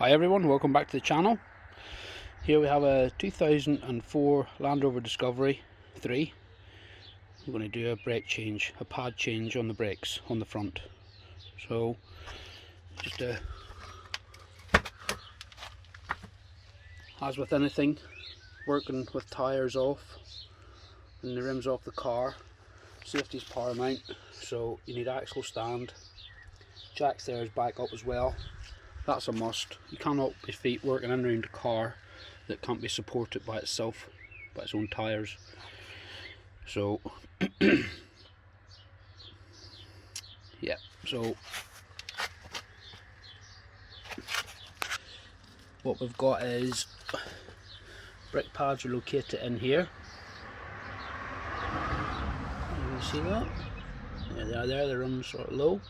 Hi everyone, welcome back to the channel. Here we have a 2004 Landrover Discovery 3. We're going to do a brake change, a pad change on the brakes on the front. So just as with anything, working with tyres off and the rims off the car, safety's paramount. So you need axle stand, jacks there is back up as well. That's a must. You cannot be feet working in and around a car that can't be supported by itself, by its own tyres. So yeah, so what we've got is brake pads are located in here. You can see that? Yeah, they are there, they're running sort of low.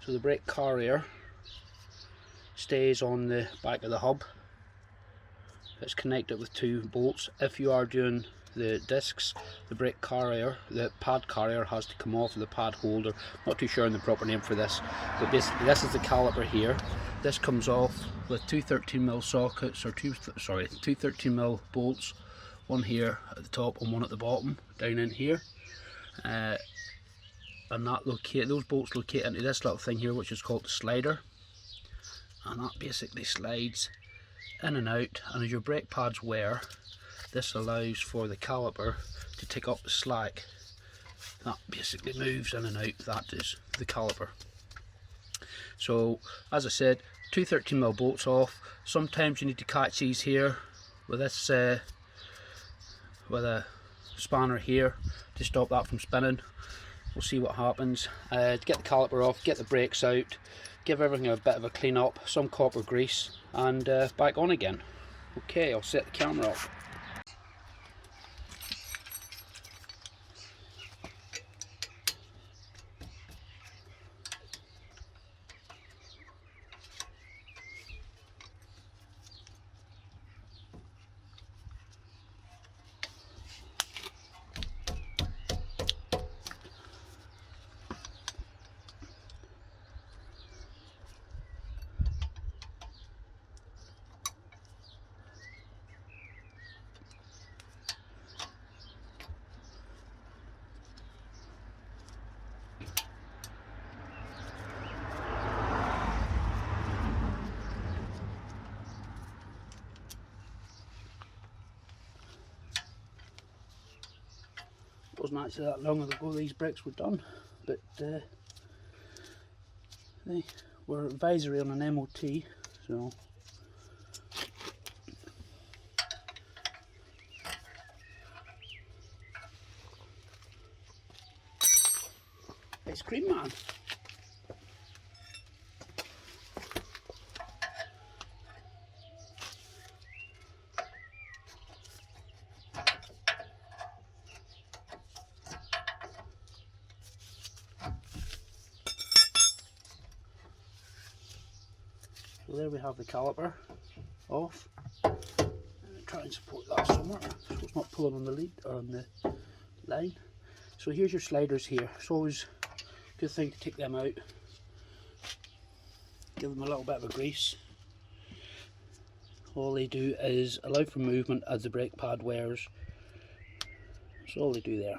So the brake carrier stays on the back of the hub. It's connected with two bolts. If you are doing the discs, the brake carrier, the pad carrier has to come off of the pad holder. Not too sure on the proper name for this, but basically this is the caliper here. This comes off with two 13mm sockets, or two 13mm bolts. One here at the top and one at the bottom, down in here. And those bolts locate into this little thing here, which is called the slider, and that basically slides in and out, and as your brake pads wear, this allows for the caliper to take up the slack. That basically moves in and out. That is the caliper. So as I said, two 13mm bolts off. Sometimes you need to catch these here with this with a spanner here to stop that from spinning. We'll see what happens. To get the caliper off, get the brakes out, give everything a bit of a clean up, some copper grease, and back on again. Okay, I'll set the camera up. Wasn't actually that long ago these brakes were done, but they were advisory on an MOT, so ice cream man. So there we have the caliper off. Try and support that somewhere so it's not pulling on the lead or on the line. So here's your sliders here. It's always a good thing to take them out. Give them a little bit of a grease. All they do is allow for movement as the brake pad wears. That's all they do there.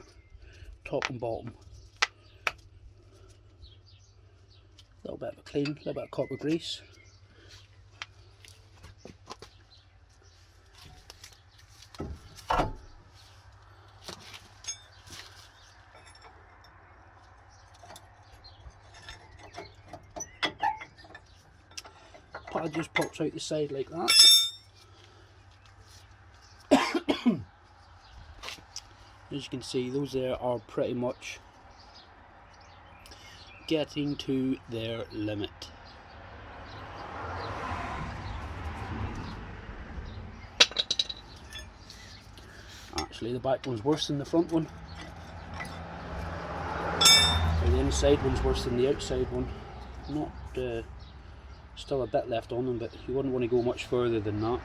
Top and bottom. A little bit of a clean, a little bit of copper grease. Pad just pops out the side like that. As you can see, those there are pretty much getting to their limit. Actually, the back one's worse than the front one. Or the inside one's worse than the outside one. Not still a bit left on them, but you wouldn't want to go much further than that.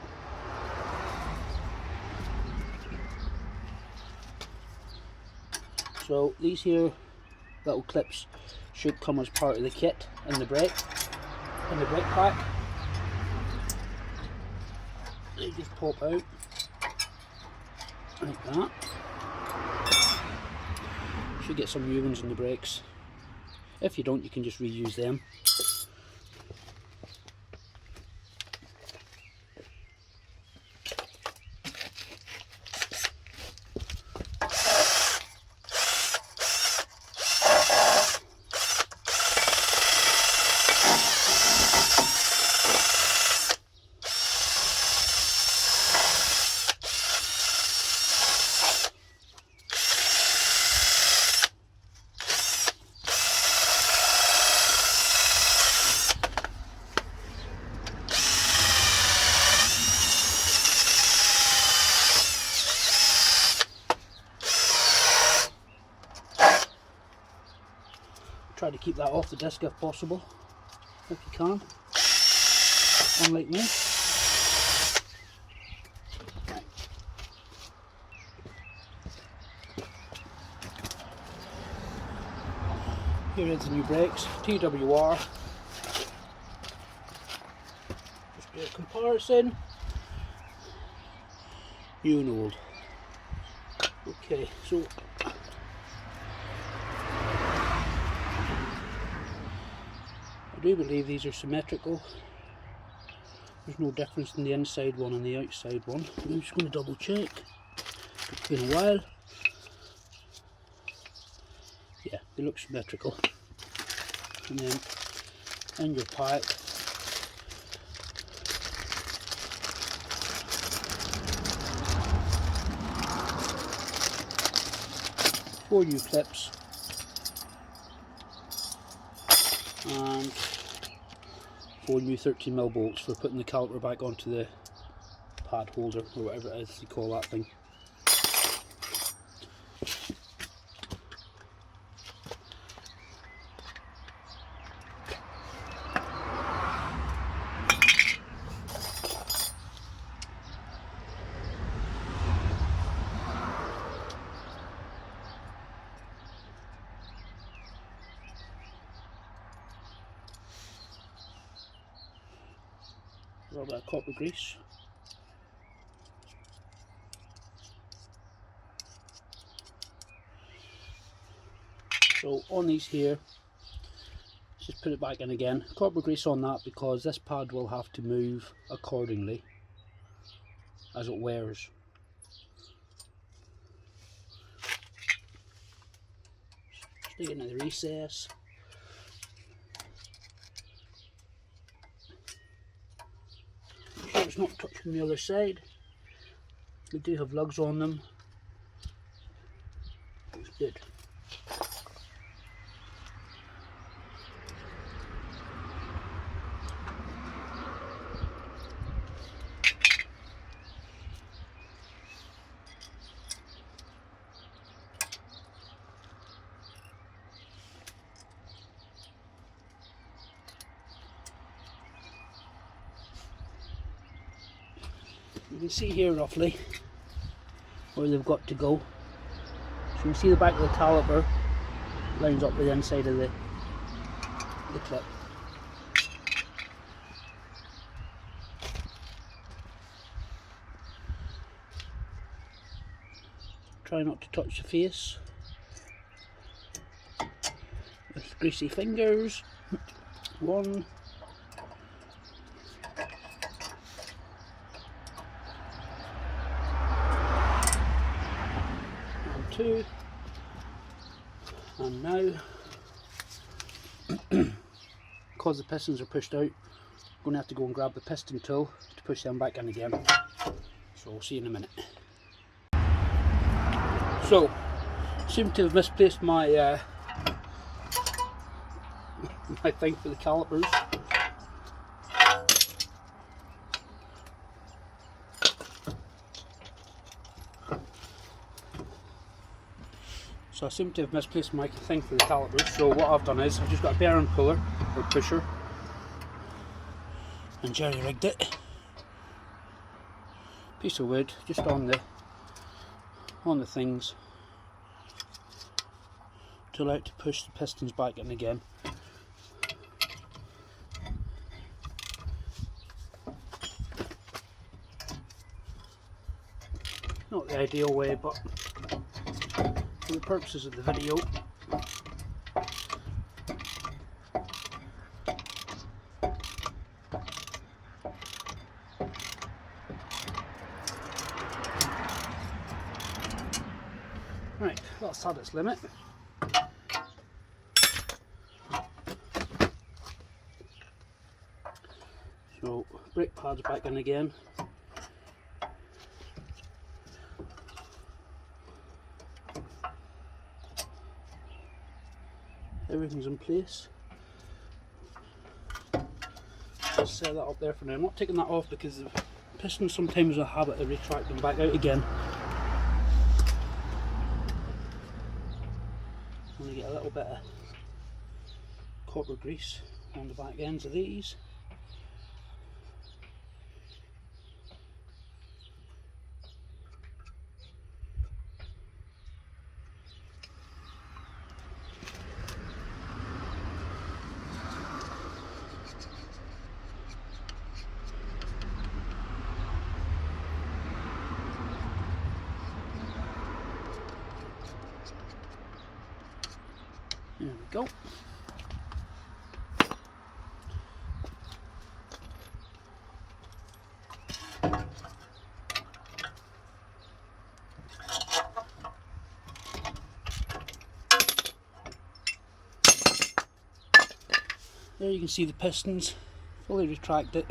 So these here little clips should come as part of the kit in the brake. in the brake pack. They just pop out like that. Should get some new ones in the brakes. If you don't, you can just reuse them. Try to keep that off the disc if possible, if you can, unlike me. Here is the new brakes, TWR. Just do a comparison, new and old. Okay, so I do believe these are symmetrical. There's no difference in the inside one and the outside one. I'm just going to double check. It's been a while. Yeah, they look symmetrical. And then in your pack, four new clips and four new 13mm bolts for putting the caliper back onto the pad holder, or whatever it is you call that thing. A little bit of copper grease. So on these here, just put it back in again. Copper grease on that because this pad will have to move accordingly as it wears. Stick it into the recess. Make sure it's not touching the other side. We do have lugs on them. Looks good. You can see here roughly where they've got to go. So you can see the back of the caliper lines up with the inside of the clip. Try not to touch the face with greasy fingers. One. Two, and now because the pistons are pushed out, I'm going to have to go and grab the piston tool to push them back in again. So we'll see you in a minute. So, seem to have misplaced my my thing for the calipers. So I seem to have misplaced my thing for the calipers, so what I've done is I've just got a bearing puller, or pusher, and jerry rigged it. Piece of wood just on the things to allow it to push the pistons back in again. Not the ideal way, but for the purposes of the video, right, that's had its limit. So brake pads back in again. Everything's in place. Just set that up there for now. I'm not taking that off because the pistons sometimes have a habit of retracting back out again. I'm going to get a little bit of copper grease on the back ends of these. There we go. There you can see the pistons fully retracted.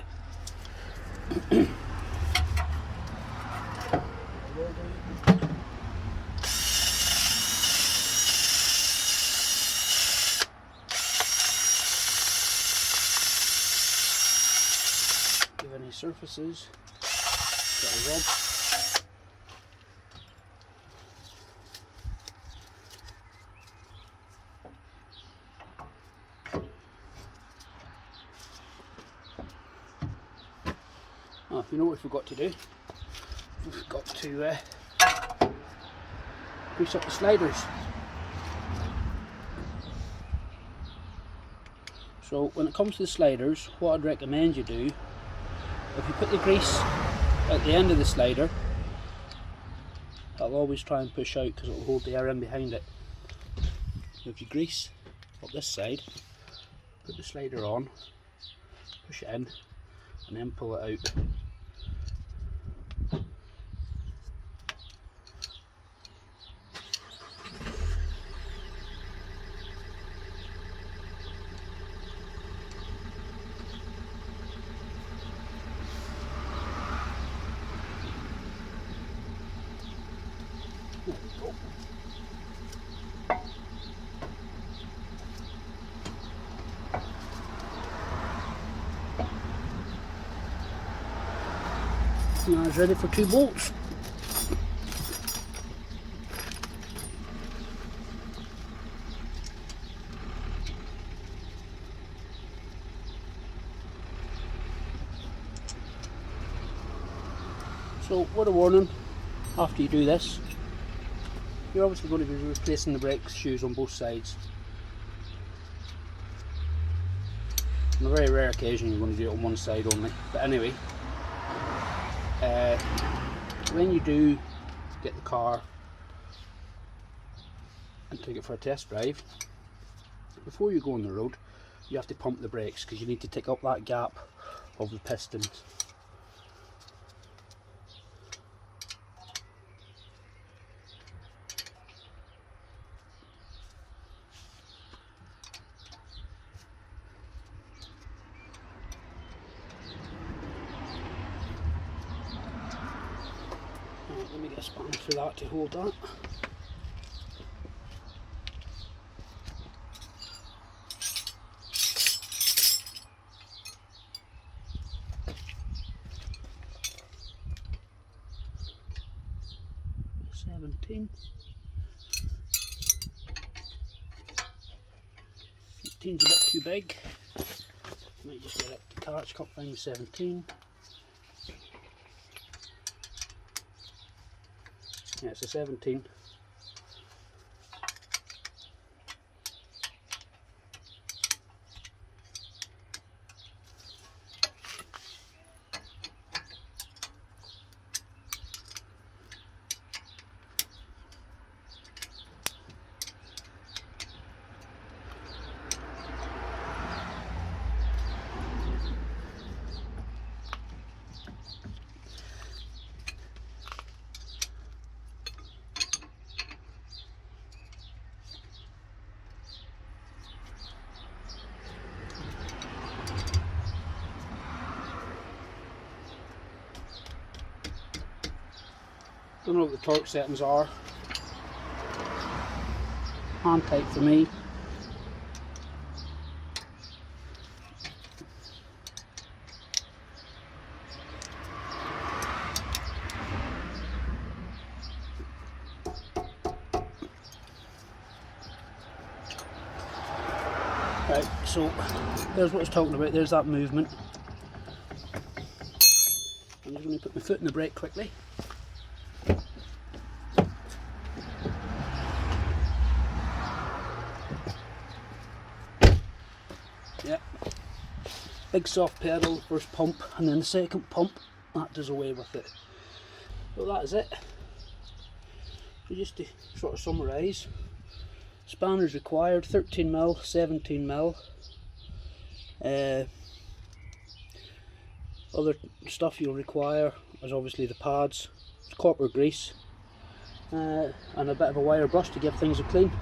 Give any surfaces, got a rub. Oh, you know what we forgot to do? We've got to grease up the sliders. So when it comes to the sliders, what I'd recommend you do, if you put the grease at the end of the slider, it'll always try and push out because it'll hold the air in behind it. So if you grease up this side, put the slider on, push it in, and then pull it out. There we go. Now it's ready for 2 bolts. So, word of warning, after you do this, you're obviously going to be replacing the brake shoes on both sides. On a very rare occasion you're going to do it on one side only, but anyway, when you do get the car and take it for a test drive, before you go on the road you have to pump the brakes because you need to take up that gap of the pistons. Let me get a spanner for that to hold that. Eighteen's a bit too big. Might just get it to catch. Can't find the 17. Yeah, it's a 17. Don't know what the torque settings are. Hand tight for me. Right, so there's what I was talking about, there's that movement. I'm just going to put my foot in the brake quickly. Yep. Big soft pedal, first pump, and then the second pump, that does away with it. So that is it. So just to sort of summarise, spanners required, 13mm, 17mm. Other stuff you'll require is obviously the pads, copper grease, and a bit of a wire brush to give things a clean.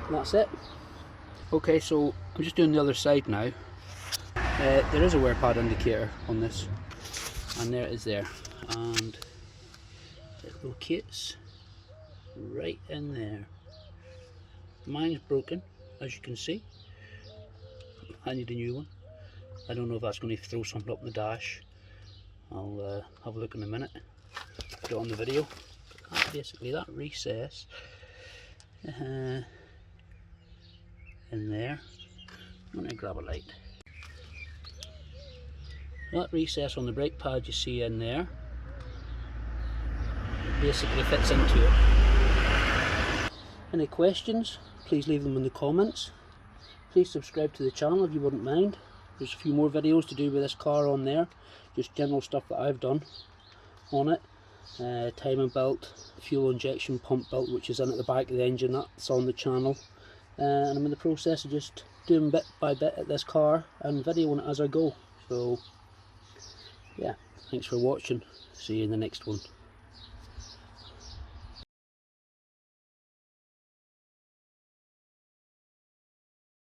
And that's it. Okay, so I'm just doing the other side now. There is a wear pad indicator on this, and there it is there, and it locates right in there. Mine's broken, as you can see. I need a new one. I don't know if that's going to throw something up in the dash. I'll have a look in a minute, put it on the video. But basically that recess in there, I'm going to grab a light. That recess on the brake pad you see in there, it basically fits into it. Any questions, please leave them in the comments. Please subscribe to the channel if you wouldn't mind. There's a few more videos to do with this car on there, just general stuff that I've done on it. Timing belt, fuel injection pump belt, which is in at the back of the engine, that's on the channel. And I'm in the process of just doing bit by bit at this car and videoing it as I go. So yeah, thanks for watching, see you in the next one.